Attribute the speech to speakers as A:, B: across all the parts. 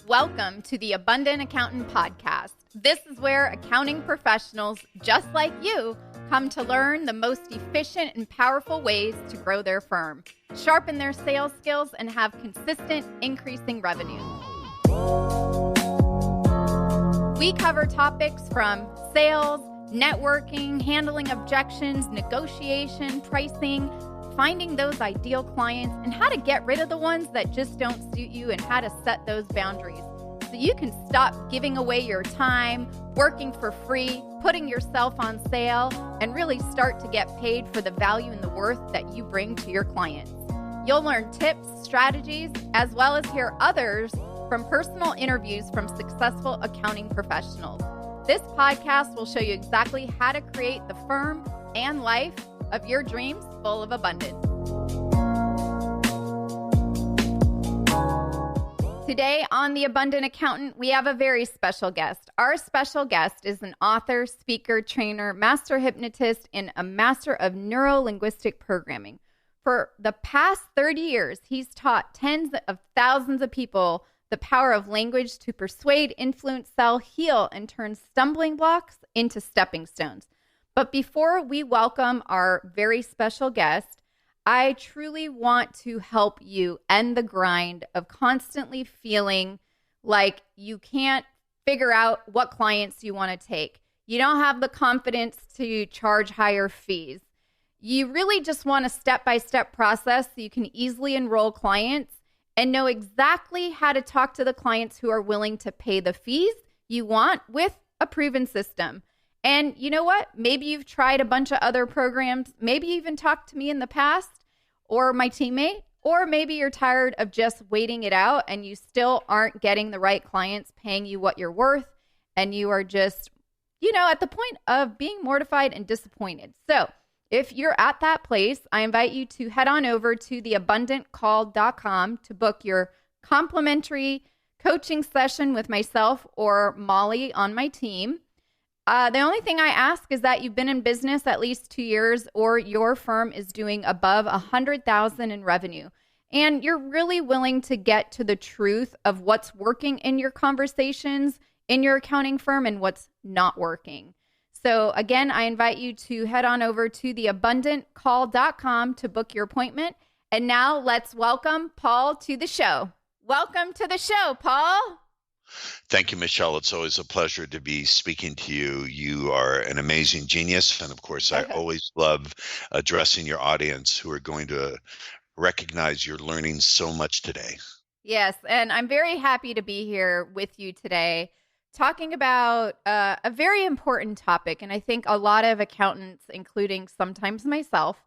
A: Welcome to the Abundant Accountant Podcast. This is where accounting professionals just like you come to learn the most efficient and powerful ways to grow their firm, sharpen their sales skills, and have consistent, increasing revenue. We cover topics from sales, networking, handling objections, negotiation, pricing, finding those ideal clients, and how to get rid of the ones that just don't suit you and how to set those boundaries so you can stop giving away your time, working for free, putting yourself on sale, and really start to get paid for the value and the worth that you bring to your clients. You'll learn tips, strategies, as well as hear others from personal interviews from successful accounting professionals. This podcast will show you exactly how to create the firm and life of your dreams full of abundance. Today on The Abundant Accountant, we have a very special guest. Our special guest is an author, speaker, trainer, master hypnotist, and a master of neurolinguistic programming. For the past 30 years, he's taught tens of thousands of people the power of language to persuade, influence, sell, heal, and turn stumbling blocks into stepping stones. But before we welcome our very special guest, I truly want to help you end the grind of constantly feeling like you can't figure out what clients you want to take. You don't have the confidence to charge higher fees. You really just want a step-by-step process so you can easily enroll clients and know exactly how to talk to the clients who are willing to pay the fees you want with a proven system. And you know what? Maybe you've tried a bunch of other programs. Maybe you even talked to me in the past or my teammate, or maybe you're tired of just waiting it out and you still aren't getting the right clients paying you what you're worth. And you are just, at the point of being mortified and disappointed. So if you're at that place, I invite you to head on over to theabundantcall.com to book your complimentary coaching session with myself or Molly on my team. The only thing I ask is that you've been in business at least 2 years or your firm is doing above $100,000 in revenue. And you're really willing to get to the truth of what's working in your conversations in your accounting firm and what's not working. So again, I invite you to head on over to theabundantcall.com to book your appointment. And now let's welcome Paul to the show. Welcome to the show, Paul.
B: Thank you, Michelle. It's always a pleasure to be speaking to you. You are an amazing genius. And of course, I always love addressing your audience who are going to recognize you're learning so much today.
A: Yes. And I'm very happy to be here with you today talking about a very important topic. And I think a lot of accountants, including sometimes myself,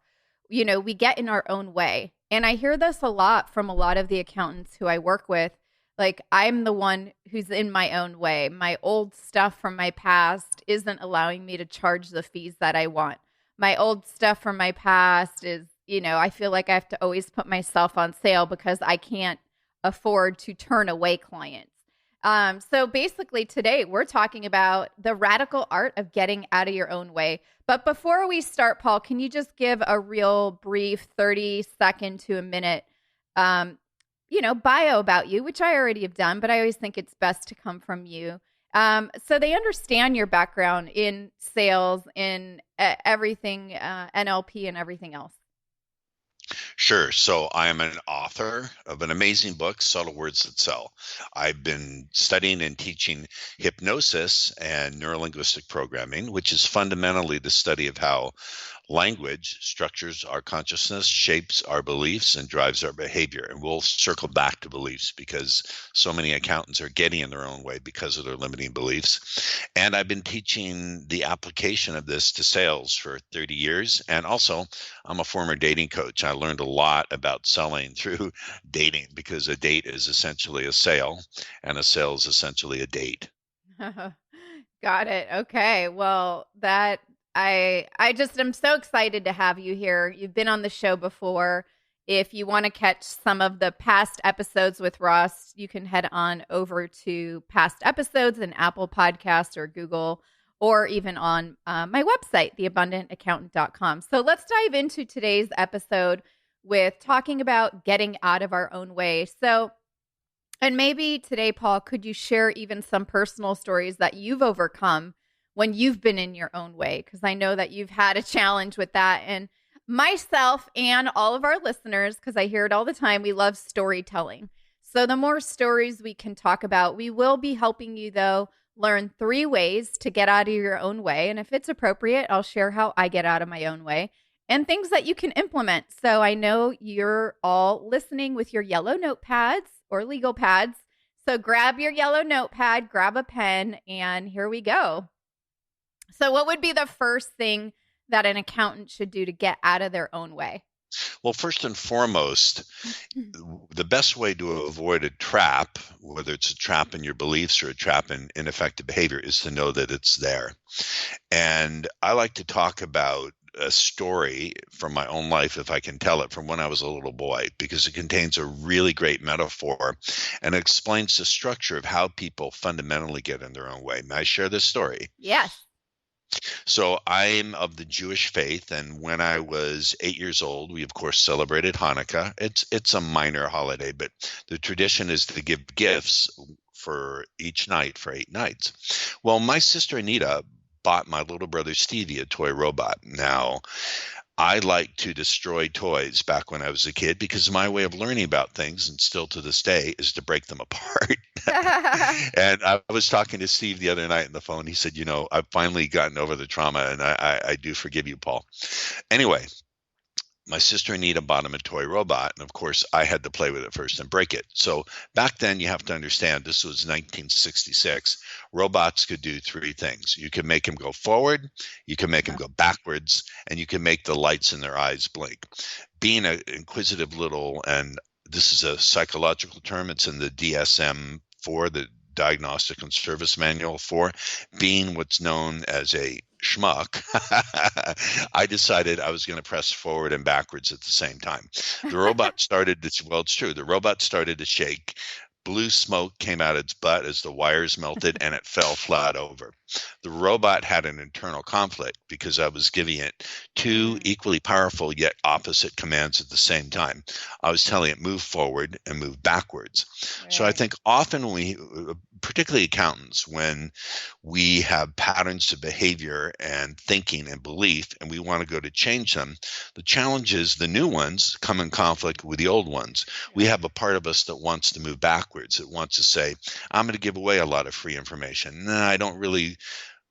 A: we get in our own way. And I hear this a lot from a lot of the accountants who I work with. Like, I'm the one who's in my own way. My old stuff from my past isn't allowing me to charge the fees that I want. My old stuff from my past is, I feel like I have to always put myself on sale because I can't afford to turn away clients. So basically today we're talking about the radical art of getting out of your own way. But before we start, Paul, can you just give a real brief 30-second to a minute bio about you, which I already have done, but I always think it's best to come from you. So they understand your background in sales, in everything, NLP and everything else.
B: Sure. So I am an author of an amazing book, Subtle Words That Sell. I've been studying and teaching hypnosis and neurolinguistic programming, which is fundamentally the study of how language structures our consciousness, shapes our beliefs, and drives our behavior. And we'll circle back to beliefs because so many accountants are getting in their own way because of their limiting beliefs. And I've been teaching the application of this to sales for 30 years. And also, I'm a former dating coach. I learned a lot about selling through dating because a date is essentially a sale and a sale is essentially a date.
A: Got it. Okay. Well, I just am so excited to have you here. You've been on the show before. If you want to catch some of the past episodes with Ross, you can head on over to past episodes in Apple Podcasts or Google, or even on my website, theabundantaccountant.com. So let's dive into today's episode with talking about getting out of our own way. So And maybe today, Paul, could you share even some personal stories that you've overcome when you've been in your own way? Because I know that you've had a challenge with that. And myself and all of our listeners, because I hear it all the time, we love storytelling. So the more stories we can talk about, we will be helping you, though, learn 3 ways to get out of your own way. And if it's appropriate, I'll share how I get out of my own way and things that you can implement. So I know you're all listening with your yellow notepads or legal pads. So grab your yellow notepad, grab a pen, and here we go. So what would be the first thing that an accountant should do to get out of their own way?
B: Well, first and foremost, the best way to avoid a trap, whether it's a trap in your beliefs or a trap in ineffective behavior, is to know that it's there. And I like to talk about a story from my own life, if I can tell it, from when I was a little boy, because it contains a really great metaphor and explains the structure of how people fundamentally get in their own way. May I share this story?
A: Yes.
B: So I'm of the Jewish faith, and when I was 8 years old, we of course celebrated Hanukkah. It's a minor holiday, but the tradition is to give gifts for each night for 8 nights. Well, my sister Anita bought my little brother Stevie a toy robot. Now, I like to destroy toys back when I was a kid because my way of learning about things, and still to this day, is to break them apart. And I was talking to Steve the other night on the phone. He said, I've finally gotten over the trauma, and I do forgive you, Paul. Anyway, my sister Anita bought him a toy robot, and of course I had to play with it first and break it. So back then, you have to understand, this was 1966. Robots could do 3 things. You could make him go forward, you can make him go backwards, and you can make the lights in their eyes blink. Being an inquisitive little, and this is a psychological term, it's in the DSM-4, the Diagnostic and Service Manual, for being what's known as a schmuck, I decided I was going to press forward and backwards at the same time. The robot started to, well, it's true. The robot started to shake. Blue smoke came out its butt as the wires melted, and it fell flat over. The robot had an internal conflict because I was giving it 2 equally powerful yet opposite commands at the same time. I was telling it move forward and move backwards. Right. So I think often we, particularly accountants, when we have patterns of behavior and thinking and belief and we want to go to change them, the challenge is the new ones come in conflict with the old ones. We have a part of us that wants to move backwards. It wants to say, I'm going to give away a lot of free information. No, I don't really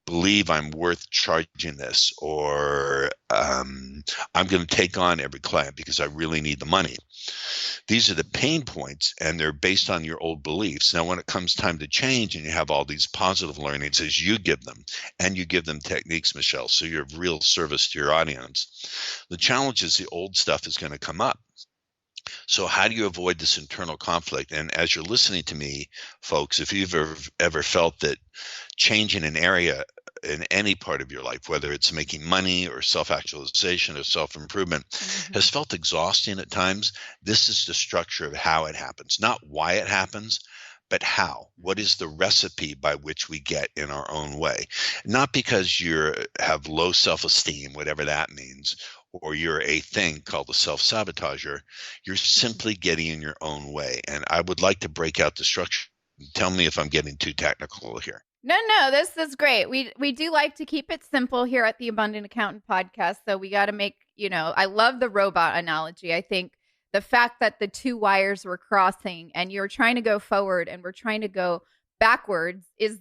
B: believe I'm worth charging this, or I'm going to take on every client because I really need the money. These are the pain points, and they're based on your old beliefs. Now, when it comes time to change and you have all these positive learnings as you give them, and you give them techniques, Michelle, so you're of real service to your audience, the challenge is the old stuff is going to come up. So how do you avoid this internal conflict? And as you're listening to me, folks, if you've ever felt that changing an area in any part of your life, whether it's making money or self-actualization or self-improvement, has felt exhausting at times, this is the structure of how it happens. Not why it happens, but how. What is the recipe by which we get in our own way? Not because you have low self-esteem, whatever that means, or you're a thing called a self-sabotager. You're simply getting in your own way. And I would like to break out the structure. Tell me if I'm getting too technical here.
A: No, this is great. We do like to keep it simple here at the Abundant Accountant podcast. So we got to make, I love the robot analogy. I think the fact that the 2 wires were crossing and you're trying to go forward and we're trying to go backwards is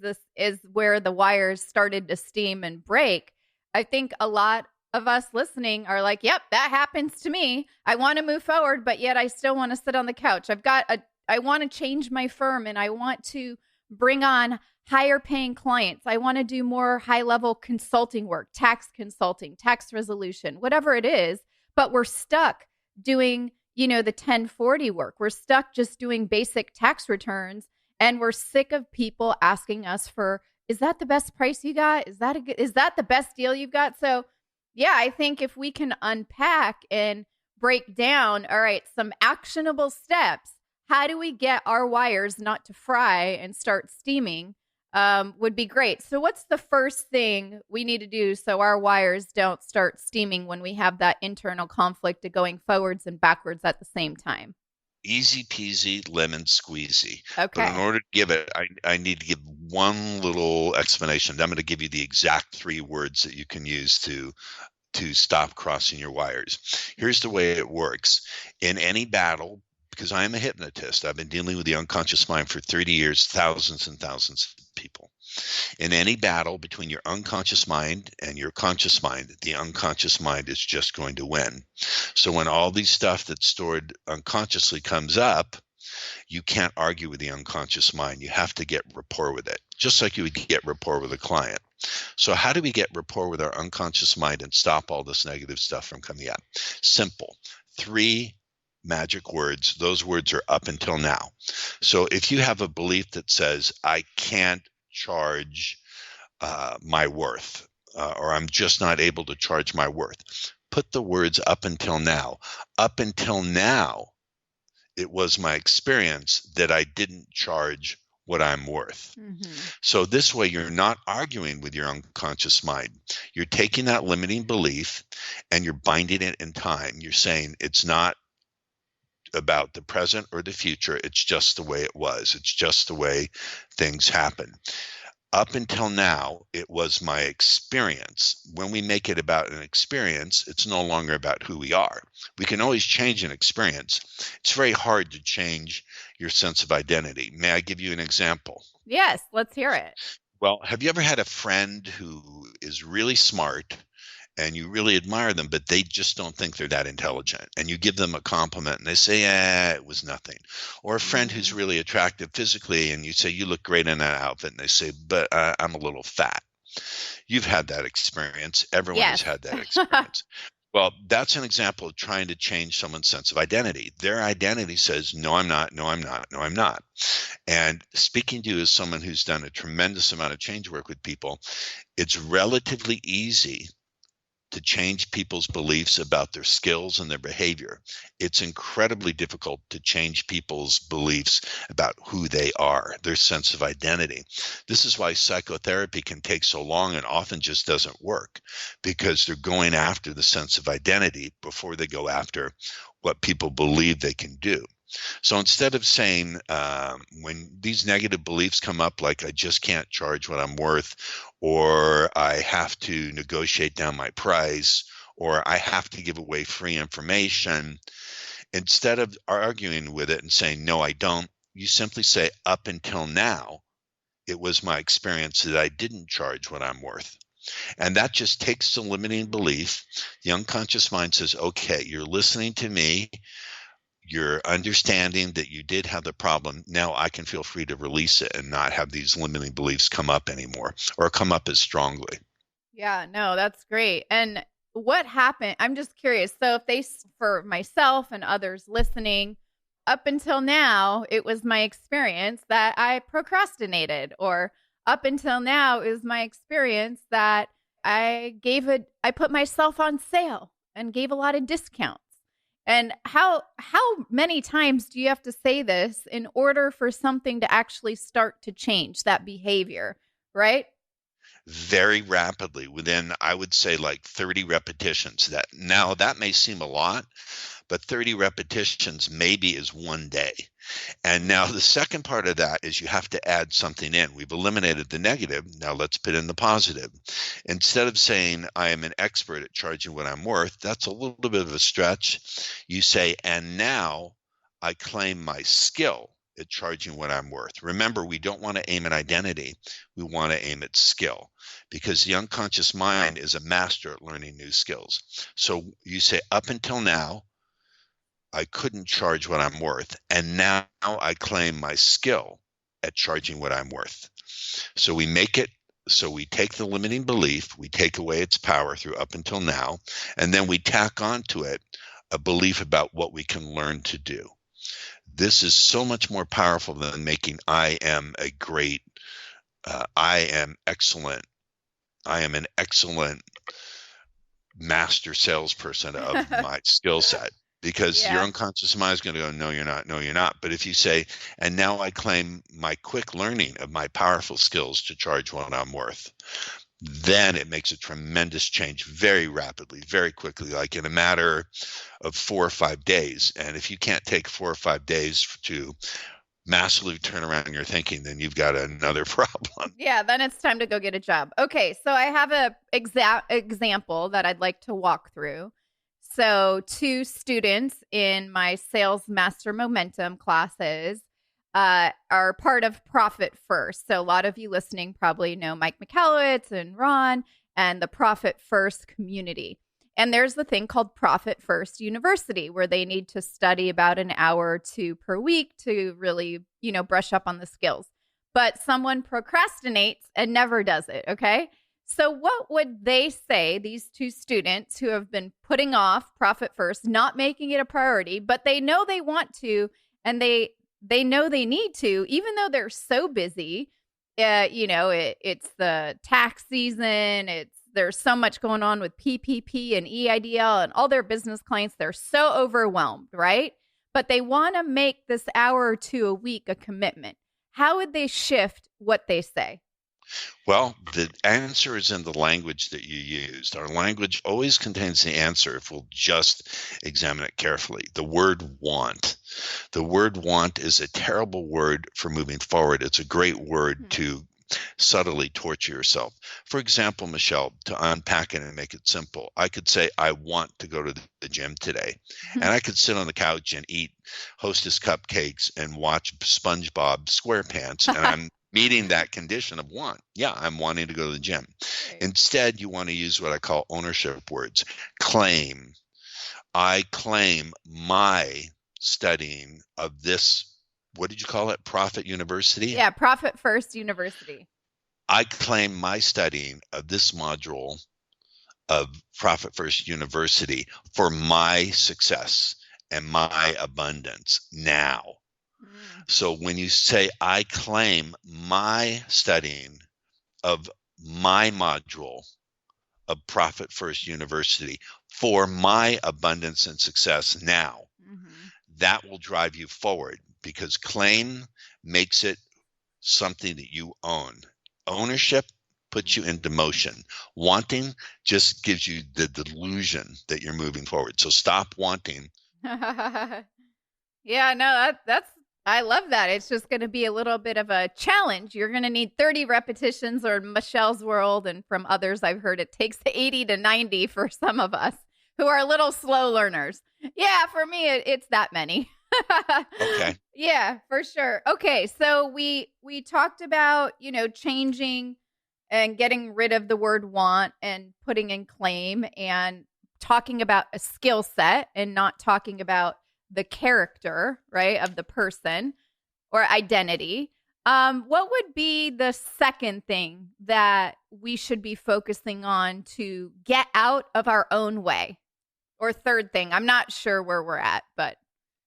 A: where the wires started to steam and break. I think a lot of us listening are like, yep, that happens to me. I want to move forward, but yet I still want to sit on the couch. I want to change my firm, and I want to bring on higher paying clients. I want to do more high level consulting work, tax consulting, tax resolution, whatever it is, but we're stuck doing, the 1040 work. We're stuck just doing basic tax returns, and we're sick of people asking us for, is that the best price you got? Is that the best deal you've got? So yeah, I think if we can unpack and break down, all right, some actionable steps, how do we get our wires not to fry and start steaming, would be great. So what's the first thing we need to do so our wires don't start steaming when we have that internal conflict of going forwards and backwards at the same time?
B: Easy peasy, lemon squeezy. But in
A: Okay.
B: order to give it, I need to give one little explanation. I'm going to give you the exact 3 words that you can use to stop crossing your wires. Here's the way it works. In any battle, because I am a hypnotist, I've been dealing with the unconscious mind for 30 years, thousands and thousands of people. In any battle between your unconscious mind and your conscious mind, the unconscious mind is just going to win. So when all these stuff that's stored unconsciously comes up, you can't argue with the unconscious mind. You have to get rapport with it, just like you would get rapport with a client. So how do we get rapport with our unconscious mind and stop all this negative stuff from coming up? Simple. 3 magic words. Those words are up until now. So if you have a belief that says, I can't charge my worth, or I'm just not able to charge my worth, put the words up until now. Up until now, it was my experience that I didn't charge what I'm worth. So this way, you're not arguing with your unconscious mind. You're taking that limiting belief and you're binding it in time. You're saying it's not about the present or the future. It's just the way it was. It's just the way things happen. Up until now, it was my experience. When we make it about an experience, it's no longer about who we are. We can always change an experience. It's very hard to change your sense of identity. May I give you an example?
A: Yes, let's hear it.
B: Well, have you ever had a friend who is really smart and you really admire them, but they just don't think they're that intelligent? And you give them a compliment and they say, it was nothing. Or a friend who's really attractive physically and you say, you look great in that outfit. And they say, but I'm a little fat. You've had that experience. Everyone has had that experience. Well, that's an example of trying to change someone's sense of identity. Their identity says, no, I'm not, no, I'm not, no, I'm not. And speaking to you as someone who's done a tremendous amount of change work with people, it's relatively easy to change people's beliefs about their skills and their behavior. It's incredibly difficult to change people's beliefs about who they are, their sense of identity. This is why psychotherapy can take so long and often just doesn't work, because they're going after the sense of identity before they go after what people believe they can do. So instead of saying, when these negative beliefs come up, like I just can't charge what I'm worth, or I have to negotiate down my price, or I have to give away free information, instead of arguing with it and saying, no, I don't, you simply say, up until now, it was my experience that I didn't charge what I'm worth. And that just takes the limiting belief. The unconscious mind says, okay, you're listening to me. You're understanding that you did have the problem. Now I can feel free to release it and not have these limiting beliefs come up anymore or come up as strongly.
A: Yeah, no, that's great. And what happened? I'm just curious. So if for myself and others listening, up until now, it was my experience that I procrastinated, or up until now is my experience that I put myself on sale and gave a lot of discounts. And how many times do you have to say this in order for something to actually start to change that behavior, right?
B: Very rapidly, within, I would say, like 30 repetitions. That may seem a lot, but 30 repetitions maybe is one day. And now the second part of that is you have to add something in. We've eliminated the negative. Now let's put in the positive. Instead of saying I am an expert at charging what I'm worth, that's a little bit of a stretch. You say, and now I claim my skill at charging what I'm worth. Remember, we don't want to aim at identity. We want to aim at skill, because the unconscious mind is a master at learning new skills. So you say, up until now, I couldn't charge what I'm worth, and now I claim my skill at charging what I'm worth. So we take the limiting belief, we take away its power through up until now, and then we tack onto it a belief about what we can learn to do. This is so much more powerful than making I am excellent, I am an excellent master salesperson of my skill set. Because your unconscious mind is going to go, no, you're not. No, you're not. But if you say, and now I claim my quick learning of my powerful skills to charge what I'm worth, then it makes a tremendous change very rapidly, very quickly, like in a matter of 4 or 5 days. And if you can't take 4 or 5 days to massively turn around your thinking, then you've got another problem.
A: Yeah, then it's time to go get a job. Okay, so I have a example that I'd like to walk through. So 2 students in my Sales Master Momentum classes are part of Profit First. So a lot of you listening probably know Mike Michalowicz and Ron and the Profit First community. And there's the thing called Profit First University, where they need to study about an hour or 2 per week to really, brush up on the skills. But someone procrastinates and never does it, okay? So what would they say, these 2 students who have been putting off Profit First, not making it a priority, but they know they want to, and they know they need to, even though they're so busy. It's the tax season. There's so much going on with PPP and EIDL and all their business clients. They're so overwhelmed, right? But they want to make this hour or 2 a week a commitment. How would they shift what they say?
B: Well, the answer is in the language that you used. Our language always contains the answer if we'll just examine it carefully. The word want. The word want is a terrible word for moving forward. It's a great word to subtly torture yourself. For example, Michelle, to unpack it and make it simple, I could say, I want to go to the gym today. And I could sit on the couch and eat Hostess cupcakes and watch SpongeBob SquarePants. And I'm meeting that condition of want. Yeah, I'm wanting to go to the gym. Right. Instead, you want to use what I call ownership words. Claim. I claim my studying of this. What did you call it? Profit University?
A: Yeah, Profit First University.
B: I claim my studying of this module of Profit First University for my success and my abundance now. So when you say, I claim my studying of my module of Profit First University for my abundance and success now, that will drive you forward, because claim makes it something that you own. Ownership puts you into motion. Wanting just gives you the delusion that you're moving forward. So stop wanting.
A: Yeah, no, that's I love that. It's just going to be a little bit of a challenge. You're going to need 30 repetitions, or Michelle's world, and from others I've heard it takes 80 to 90 for some of us who are little slow learners. Yeah, for me it's that many.
B: Okay.
A: Yeah, for sure. Okay, so we talked about, changing and getting rid of the word want and putting in claim, and talking about a skill set and not talking about the character, right, of the person or identity. What would be the second thing that we should be focusing on to get out of our own way? Or third thing? I'm not sure where we're at, but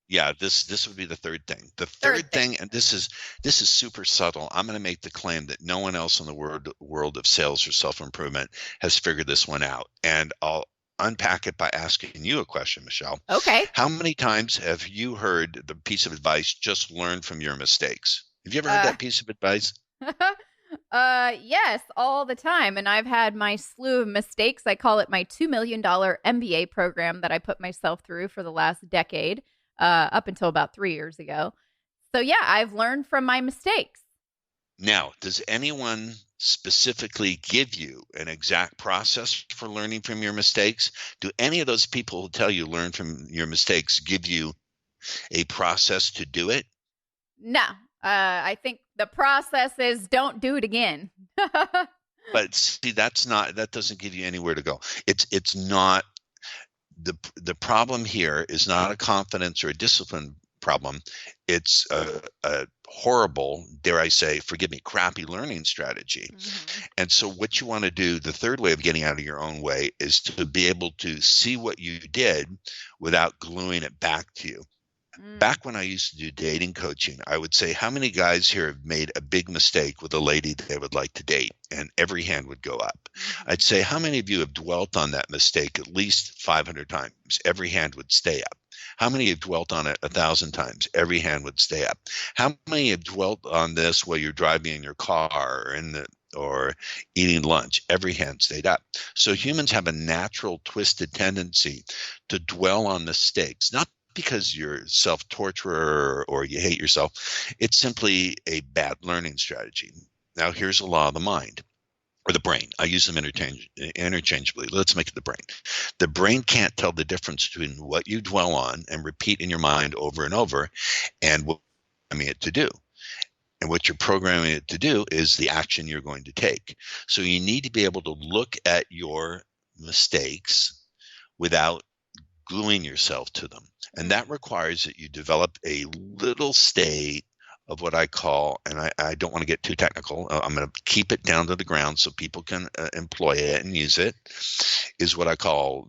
B: yeah, this would be the third thing. The third thing, and this is super subtle. I'm going to make the claim that no one else in the world of sales or self-improvement has figured this one out. And I'll unpack it by asking you a question, Michelle.
A: Okay.
B: How many times have you heard the piece of advice, just learn from your mistakes? Have you ever heard that piece of advice?
A: Yes, all the time. And I've had my slew of mistakes. I call it my $2 million MBA program that I put myself through for the last decade, up until about 3 years ago. So yeah, I've learned from my mistakes.
B: Now, does anyone specifically give you an exact process for learning from your mistakes? Do any of those people who tell you learn from your mistakes give you a process to do it?
A: No. I think the process is don't do it again.
B: But see, that doesn't give you anywhere to go. It's not the problem here is not a confidence or a discipline problem. It's a horrible, dare I say, forgive me, crappy learning strategy. And so what you want to do, the third way of getting out of your own way, is to be able to see what you did without gluing it back to you. Back when I used to do dating coaching, I would say, how many guys here have made a big mistake with a lady they would like to date? And every hand would go up. I'd say, how many of you have dwelt on that mistake at least 500 times? Every hand would stay up. How many have dwelt on it 1,000 times? Every hand would stay up. How many have dwelt on this while you're driving in your car or in the or eating lunch. Every hand stayed up. So humans have a natural twisted tendency to dwell on mistakes, not because you're self-torturer or you hate yourself. It's simply a bad learning strategy. Now, here's a law of the mind. Or the brain. I use them interchangeably. Let's make it the brain. The brain can't tell the difference between what you dwell on and repeat in your mind over and over and what you're programming it to do. And what you're programming it to do is the action you're going to take. So you need to be able to look at your mistakes without gluing yourself to them. And that requires that you develop a little state of what I call, and I don't want to get too technical, I'm going to keep it down to the ground so people can employ it and use it, is what I call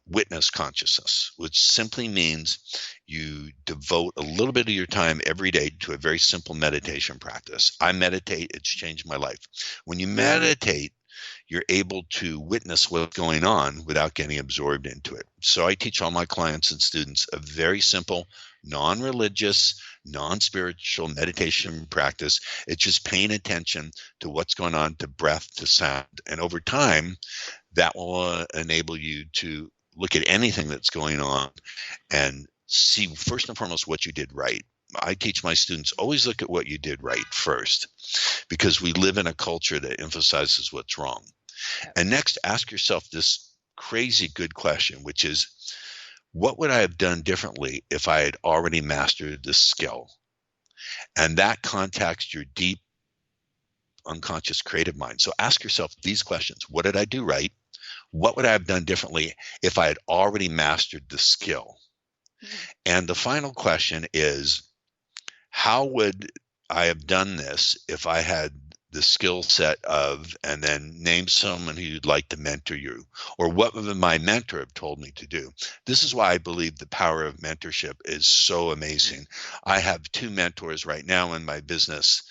B: witness consciousness, which simply means you devote a little bit of your time every day to a very simple meditation practice. I meditate. It's changed my life. When you meditate, you're able to witness what's going on without getting absorbed into it. So I teach all my clients and students a very simple, non-religious, non-spiritual meditation practice. It's just paying attention to what's going on, to breath, to sound. And over time, that will enable you to look at anything that's going on and see, first and foremost, what you did right. I teach my students, always look at what you did right first, because we live in a culture that emphasizes what's wrong. And next, ask yourself this crazy good question, which is, what would I have done differently if I had already mastered this skill? And that contacts your deep, unconscious, creative mind. So ask yourself these questions. What did I do right? What would I have done differently if I had already mastered the skill? And the final question is, how would I have done this if I had the skill set of, and then name someone who you'd like to mentor you, or what would my mentor have told me to do? This is why I believe the power of mentorship is so amazing. I have 2 mentors right now in my business,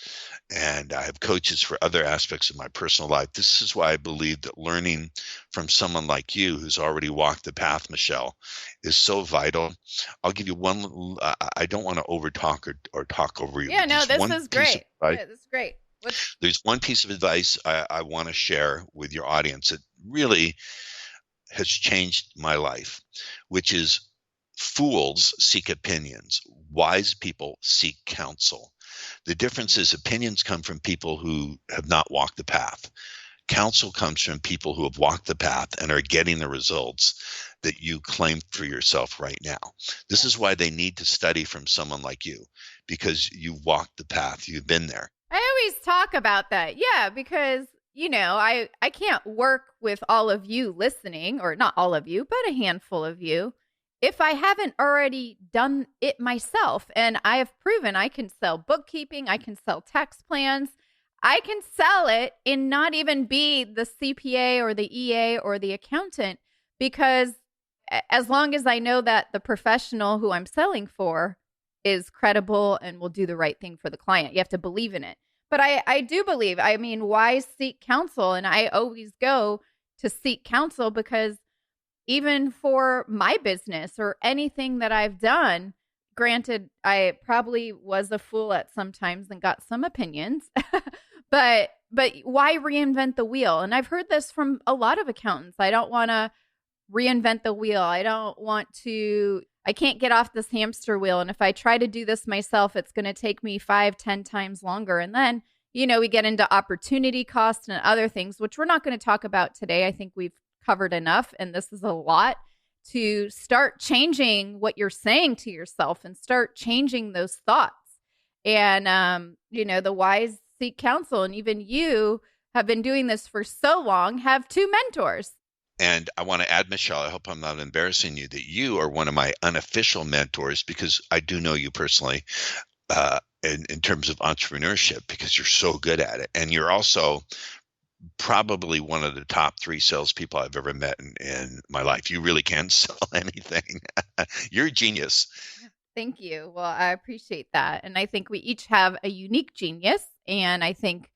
B: and I have coaches for other aspects of my personal life. This is why I believe that learning from someone like you who's already walked the path, Michelle, is so vital. I'll give you one. I don't want to overtalk or talk over you.
A: Yeah, no, this is great. Yeah, this is great.
B: There's one piece of advice I want to share with your audience that really has changed my life, which is, fools seek opinions. Wise people seek counsel. The difference is opinions come from people who have not walked the path. Counsel comes from people who have walked the path and are getting the results that you claim for yourself right now. This is why they need to study from someone like you, because you've walked the path. You've been there.
A: I always talk about that. Yeah, because, I can't work with all of you listening, or not all of you, but a handful of you, if I haven't already done it myself. And I have proven I can sell bookkeeping, I can sell tax plans, I can sell it and not even be the CPA or the EA or the accountant, because as long as I know that the professional who I'm selling for is credible and will do the right thing for the client, you have to believe in it. But I do believe, why seek counsel? And I always go to seek counsel because even for my business or anything that I've done, granted, I probably was a fool at some times and got some opinions, but why reinvent the wheel? And I've heard this from a lot of accountants. I don't want to reinvent the wheel. I can't get off this hamster wheel. And if I try to do this myself, it's going to take me 5-10 times longer. And then, we get into opportunity cost and other things, which we're not going to talk about today. I think we've covered enough. And this is a lot to start changing what you're saying to yourself and start changing those thoughts. And, the wise seek counsel. And even you have been doing this for so long, have 2 mentors.
B: And I want to add, Michelle, I hope I'm not embarrassing you, that you are one of my unofficial mentors, because I do know you personally in terms of entrepreneurship, because you're so good at it. And you're also probably one of the top 3 salespeople I've ever met in my life. You really can sell anything. You're a genius.
A: Thank you. Well, I appreciate that. And I think we each have a unique genius. And I think,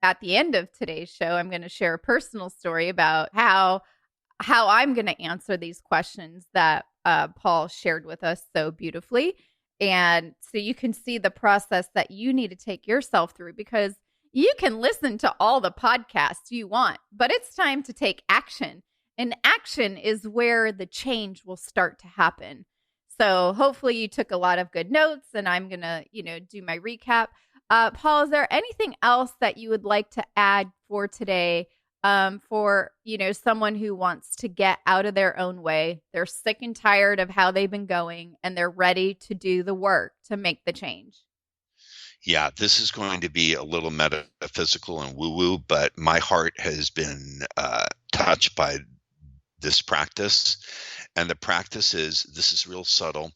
A: at the end of today's show, I'm going to share a personal story about how I'm going to answer these questions that Paul shared with us so beautifully. And so you can see the process that you need to take yourself through, because you can listen to all the podcasts you want, but it's time to take action. And action is where the change will start to happen. So hopefully you took a lot of good notes, and I'm going to, do my recap. Paul, is there anything else that you would like to add for today, for, someone who wants to get out of their own way? They're sick and tired of how they've been going, and they're ready to do the work to make the change.
B: Yeah, this is going to be a little metaphysical and woo-woo, but my heart has been touched by this practice. And the practice this is real subtle: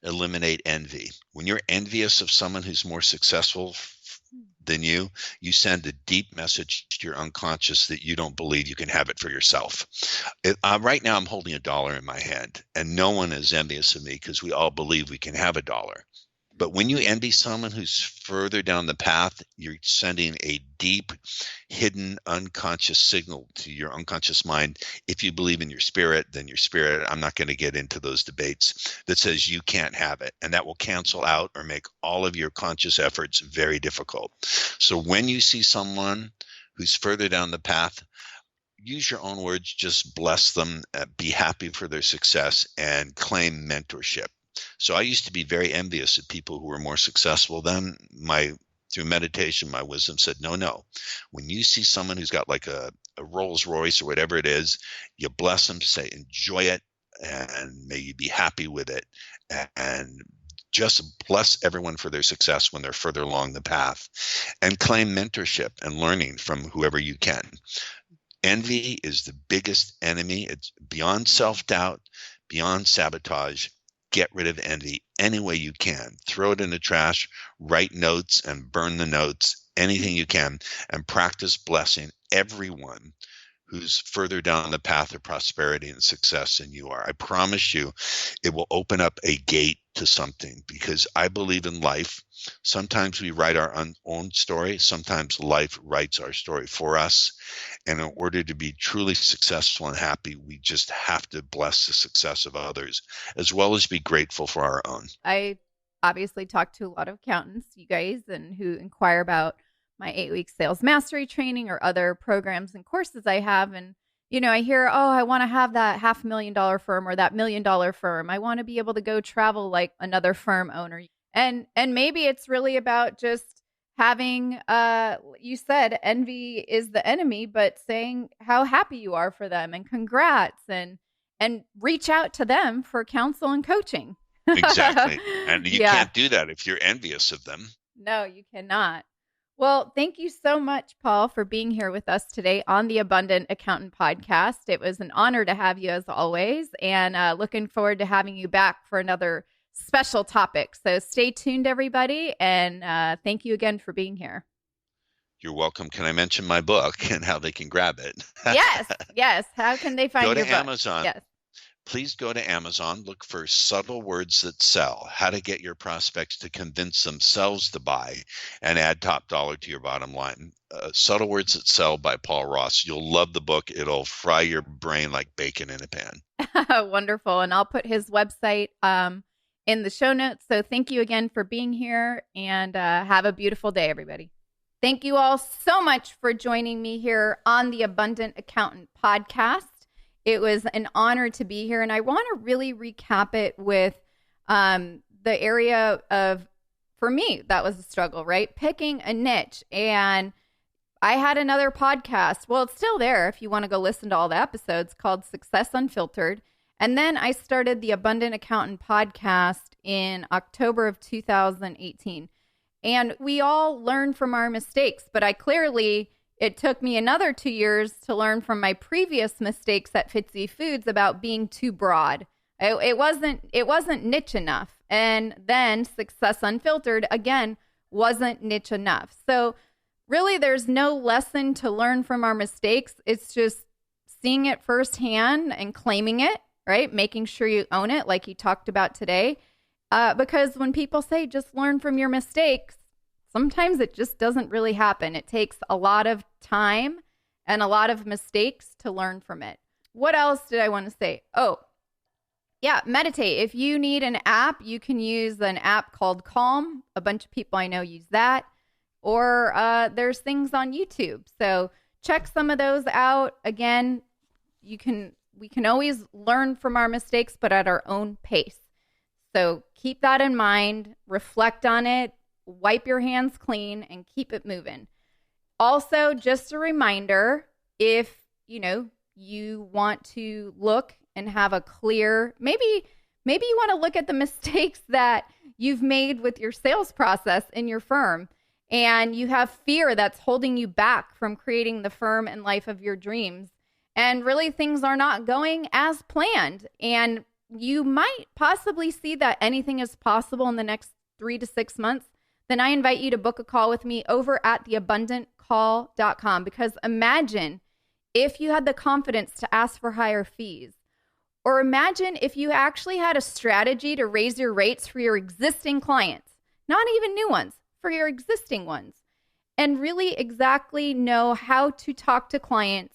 B: eliminate envy. When you're envious of someone who's more successful than you send a deep message to your unconscious that you don't believe you can have it for yourself. Right now, I'm holding $1 in my hand, and no one is envious of me because we all believe we can have $1. But when you envy someone who's further down the path, you're sending a deep, hidden, unconscious signal to your unconscious mind. If you believe in your spirit, then your spirit, I'm not going to get into those debates, that says you can't have it. And that will cancel out or make all of your conscious efforts very difficult. So when you see someone who's further down the path, use your own words, just bless them, be happy for their success, and claim mentorship. So I used to be very envious of people who were more successful than through meditation, my wisdom said, no. When you see someone who's got like a Rolls Royce or whatever it is, you bless them, say, enjoy it, and may you be happy with it. And just bless everyone for their success when they're further along the path, and claim mentorship and learning from whoever you can. Envy is the biggest enemy. It's beyond self-doubt, beyond sabotage. Get rid of envy any way you can. Throw it in the trash, write notes and burn the notes, anything you can, and practice blessing everyone who's further down the path of prosperity and success than you are. I promise you, it will open up a gate to something, because I believe in life. Sometimes we write our own story. Sometimes life writes our story for us. And in order to be truly successful and happy, we just have to bless the success of others, as well as be grateful for our own.
A: I obviously talk to a lot of accountants, you guys, and who inquire about my 8-week sales mastery training or other programs and courses I have. And, I hear, I want to have that $500,000 firm or that $1 million firm. I want to be able to go travel like another firm owner. And maybe it's really about just having, you said envy is the enemy, but saying how happy you are for them and congrats, and reach out to them for counsel and coaching.
B: Exactly. And you can't do that if you're envious of them.
A: No, you cannot. Well, thank you so much, Paul, for being here with us today on the Abundant Accountant podcast. It was an honor to have you as always, and looking forward to having you back for another special topic. So stay tuned, everybody, and thank you again for being here.
B: You're welcome. Can I mention my book and how they can grab it?
A: Yes. How can they find your book?
B: Go to Amazon.
A: Yes.
B: Please go to Amazon, look for Subtle Words That Sell, how to get your prospects to convince themselves to buy and add top dollar to your bottom line. Subtle Words That Sell by Paul Ross. You'll love the book. It'll fry your brain like bacon in a pan.
A: Wonderful. And I'll put his website in the show notes. So thank you again for being here, and have a beautiful day, everybody. Thank you all so much for joining me here on the Abundant Accountant podcast. It was an honor to be here, and I want to really recap it with the area of, for me, that was a struggle, right? Picking a niche. And I had another podcast. Well, it's still there if you want to go listen to all the episodes, called Success Unfiltered. And then I started the Abundant Accountant podcast in October of 2018. And we all learn from our mistakes, but it took me another 2 years to learn from my previous mistakes at Fitzy Foods about being too broad. It wasn't niche enough. And then Success Unfiltered, again, wasn't niche enough. So really, there's no lesson to learn from our mistakes. It's just seeing it firsthand and claiming it, right? Making sure you own it, like you talked about today. Because when people say just learn from your mistakes, sometimes it just doesn't really happen. It takes a lot of time and a lot of mistakes to learn from it. What else did I want to say? Yeah, meditate. If you need an app, you can use an app called Calm. A bunch of people I know use that. Or there's things on YouTube. So check some of those out. Again, we can always learn from our mistakes, but at our own pace. So keep that in mind, reflect on it, wipe your hands clean, and keep it moving. Also, just a reminder, if you want to look and have a clear, maybe you want to look at the mistakes that you've made with your sales process in your firm, and you have fear that's holding you back from creating the firm and life of your dreams. And really things are not going as planned. And you might possibly see that anything is possible in the next 3 to 6 months. Then I invite you to book a call with me over at theabundantcall.com, because imagine if you had the confidence to ask for higher fees, or imagine if you actually had a strategy to raise your rates for your existing clients, not even new ones, for your existing ones, and really exactly know how to talk to clients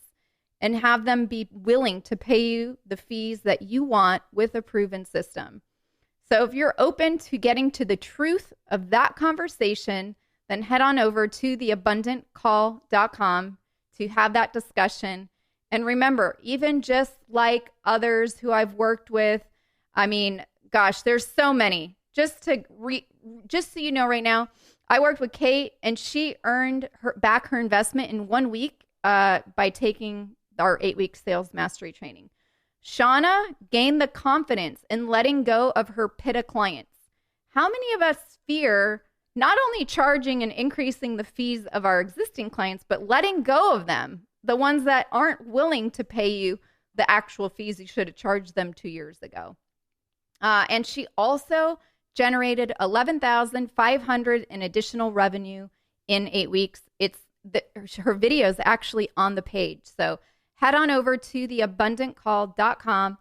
A: and have them be willing to pay you the fees that you want with a proven system. So if you're open to getting to the truth of that conversation, then head on over to theabundantcall.com to have that discussion. And remember, even just like others who I've worked with, I mean, gosh, there's so many. Just so you know right now, I worked with Kate, and she earned back her investment in 1 week by taking our 8-week sales mastery training. Shauna gained the confidence in letting go of her pit of clients. How many of us fear not only charging and increasing the fees of our existing clients, but letting go of them, the ones that aren't willing to pay you the actual fees you should have charged them 2 years ago? And she also generated $11,500 in additional revenue in 8 weeks. Her video is actually on the page. So head on over to theabundantcall.com.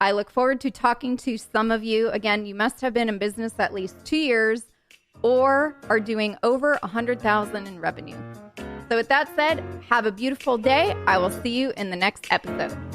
A: I look forward to talking to some of you. Again, you must have been in business at least 2 years or are doing over $100,000 in revenue. So with that said, have a beautiful day. I will see you in the next episode.